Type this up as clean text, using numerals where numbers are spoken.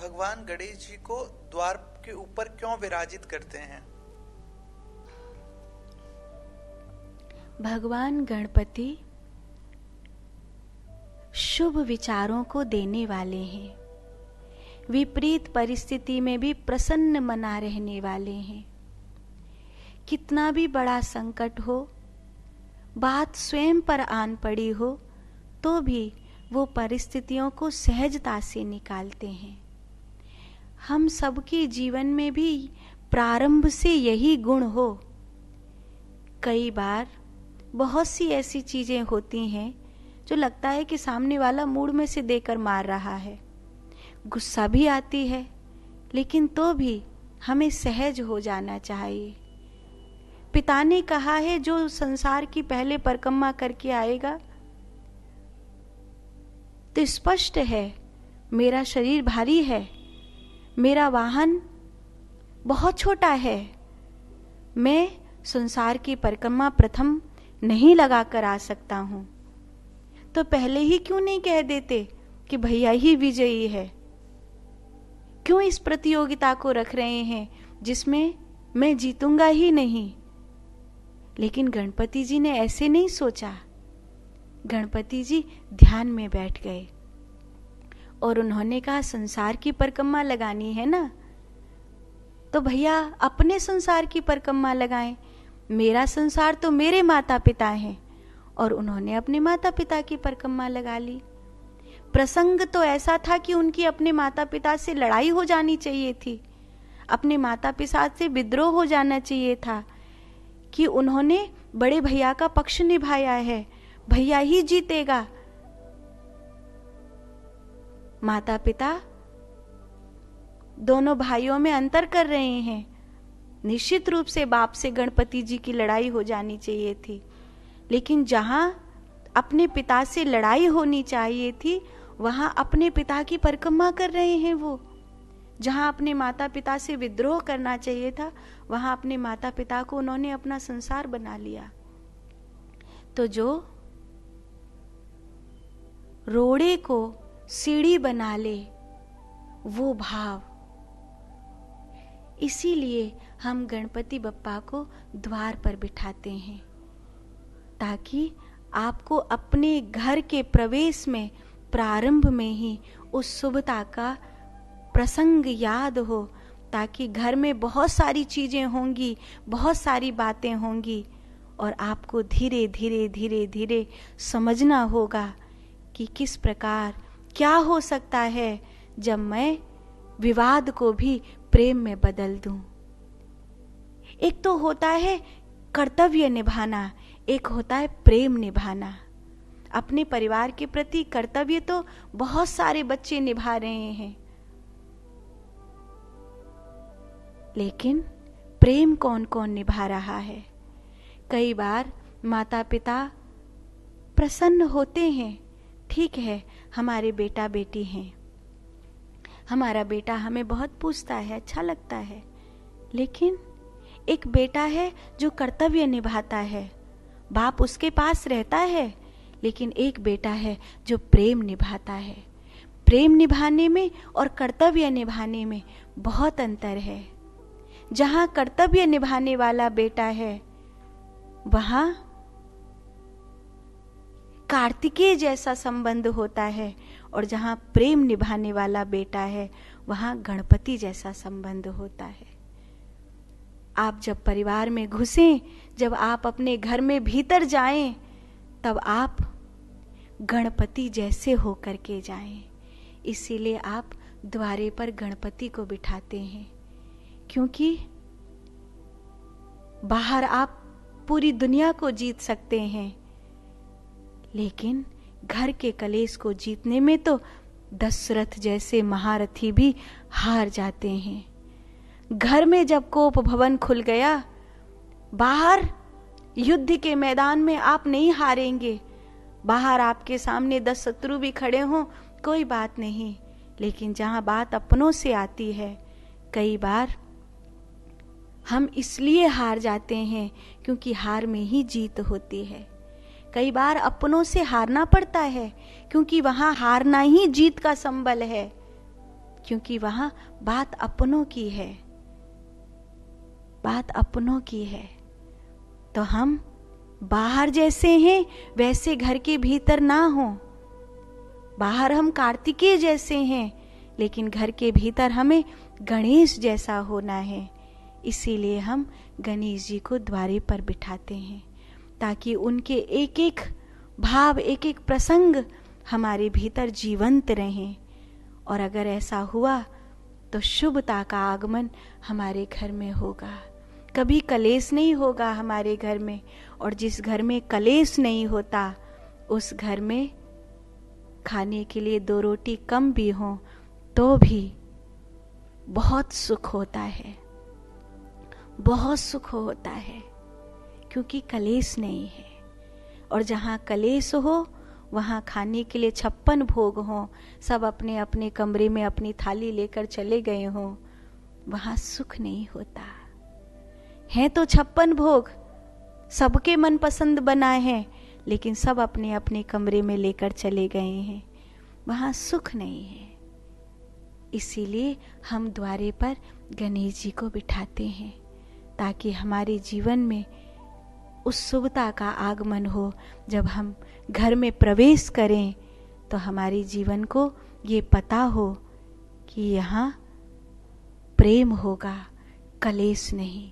भगवान गणेश जी को द्वार के ऊपर क्यों विराजित करते हैं? भगवान गणपति शुभ विचारों को देने वाले हैं, विपरीत परिस्थिति में भी प्रसन्न मना रहने वाले हैं। कितना भी बड़ा संकट हो, बात स्वयं पर आन पड़ी हो, तो भी वो परिस्थितियों को सहजता से निकालते हैं। हम सबके जीवन में भी प्रारंभ से यही गुण हो। कई बार बहुत सी ऐसी चीजें होती हैं जो लगता है कि सामने वाला मूड में से देकर मार रहा है, गुस्सा भी आती है, लेकिन तो भी हमें सहज हो जाना चाहिए। पिता ने कहा है जो संसार की पहले परिक्रमा करके आएगा, तो स्पष्ट है मेरा शरीर भारी है, मेरा वाहन बहुत छोटा है, मैं संसार की परिक्रमा प्रथम नहीं लगा कर आ सकता हूं। तो पहले ही क्यों नहीं कह देते कि भैया ही विजयी है? क्यों इस प्रतियोगिता को रख रहे हैं जिसमें मैं जीतूंगा ही नहीं? लेकिन गणपति जी ने ऐसे नहीं सोचा। गणपति जी ध्यान में बैठ गए और उन्होंने कहा संसार की परिक्रमा लगानी है ना, तो भैया अपने संसार की परिक्रमा लगाएं। मेरा संसार तो मेरे माता पिता हैं, और उन्होंने अपने माता पिता की परिक्रमा लगा ली। प्रसंग तो ऐसा था कि उनकी अपने माता पिता से लड़ाई हो जानी चाहिए थी, अपने माता पिता से विद्रोह हो जाना चाहिए था कि उन्होंने बड़े भैया का पक्ष निभाया है, भैया ही जीतेगा। माता पिता दोनों भाइयों में अंतर कर रहे हैं। निश्चित रूप से बाप से गणपति जी की लड़ाई हो जानी चाहिए थी, लेकिन जहां अपने पिता से लड़ाई होनी चाहिए थी वहां अपने पिता की परिक्रमा कर रहे हैं वो। जहां अपने माता पिता से विद्रोह करना चाहिए था, वहां अपने माता पिता को उन्होंने अपना संसार बना लिया। तो जो रोड़े को सीढ़ी बना ले, वो भाव। इसीलिए हम गणपति बप्पा को द्वार पर बिठाते हैं, ताकि आपको अपने घर के प्रवेश में प्रारंभ में ही उस शुभता का प्रसंग याद हो, ताकि घर में बहुत सारी चीजें होंगी, बहुत सारी बातें होंगी, और आपको धीरे धीरे धीरे धीरे समझना होगा कि किस प्रकार क्या हो सकता है जब मैं विवाद को भी प्रेम में बदल दूं। एक तो होता है कर्तव्य निभाना, एक होता है प्रेम निभाना। अपने परिवार के प्रति कर्तव्य तो बहुत सारे बच्चे निभा रहे हैं, लेकिन प्रेम कौन कौन निभा रहा है? कई बार माता पिता प्रसन्न होते हैं, ठीक है हमारे बेटा बेटी हैं, हमारा बेटा हमें बहुत पूछता है, अच्छा लगता है, लेकिन एक बेटा है जो कर्तव्य निभाता है, बाप उसके पास रहता है, लेकिन एक बेटा है जो प्रेम निभाता है। प्रेम निभाने में और कर्तव्य निभाने में बहुत अंतर है। जहां कर्तव्य निभाने वाला बेटा है वहां कार्तिकेय जैसा संबंध होता है, और जहां प्रेम निभाने वाला बेटा है वहां गणपति जैसा संबंध होता है। आप जब परिवार में घुसें, जब आप अपने घर में भीतर जाएं, तब आप गणपति जैसे होकर के जाएं। इसीलिए आप द्वारे पर गणपति को बिठाते हैं, क्योंकि बाहर आप पूरी दुनिया को जीत सकते हैं, लेकिन घर के कलेश को जीतने में तो दशरथ जैसे महारथी भी हार जाते हैं। घर में जब कोप भवन खुल गया, बाहर युद्ध के मैदान में आप नहीं हारेंगे। बाहर आपके सामने 10 शत्रु भी खड़े हों, कोई बात नहीं, लेकिन जहां बात अपनों से आती है, कई बार हम इसलिए हार जाते हैं क्योंकि हार में ही जीत होती है। कई बार अपनों से हारना पड़ता है क्योंकि वहां हारना ही जीत का संबल है। क्योंकि वहां बात अपनों की है, बात अपनों की है। तो हम बाहर जैसे हैं वैसे घर के भीतर ना हो। बाहर हम कार्तिकेय जैसे हैं, लेकिन घर के भीतर हमें गणेश जैसा होना है। इसीलिए हम गणेश जी को द्वारे पर बिठाते हैं, ताकि उनके एक एक भाव, एक एक प्रसंग हमारे भीतर जीवंत रहें। और अगर ऐसा हुआ तो शुभता का आगमन हमारे घर में होगा। कभी कलेश नहीं होगा हमारे घर में। और जिस घर में कलेश नहीं होता, उस घर में खाने के लिए 2 रोटी कम भी हो तो भी बहुत सुख होता है, बहुत सुख होता है, क्योंकि कलेश नहीं है। और जहाँ कलेश हो वहाँ खाने के लिए 56 भोग हो, सब अपने अपने कमरे में अपनी थाली लेकर चले गए हो, वहाँ सुख नहीं होता है। तो 56 भोग सबके मन पसंद बना है, लेकिन सब अपने अपने कमरे में लेकर चले गए हैं, वहाँ सुख नहीं है। इसीलिए हम द्वारे पर गणेश जी को बिठाते हैं, ताकि हमारे जीवन में उस शुभता का आगमन हो। जब हम घर में प्रवेश करें तो हमारे जीवन को ये पता हो कि यहाँ प्रेम होगा, कलेश नहीं।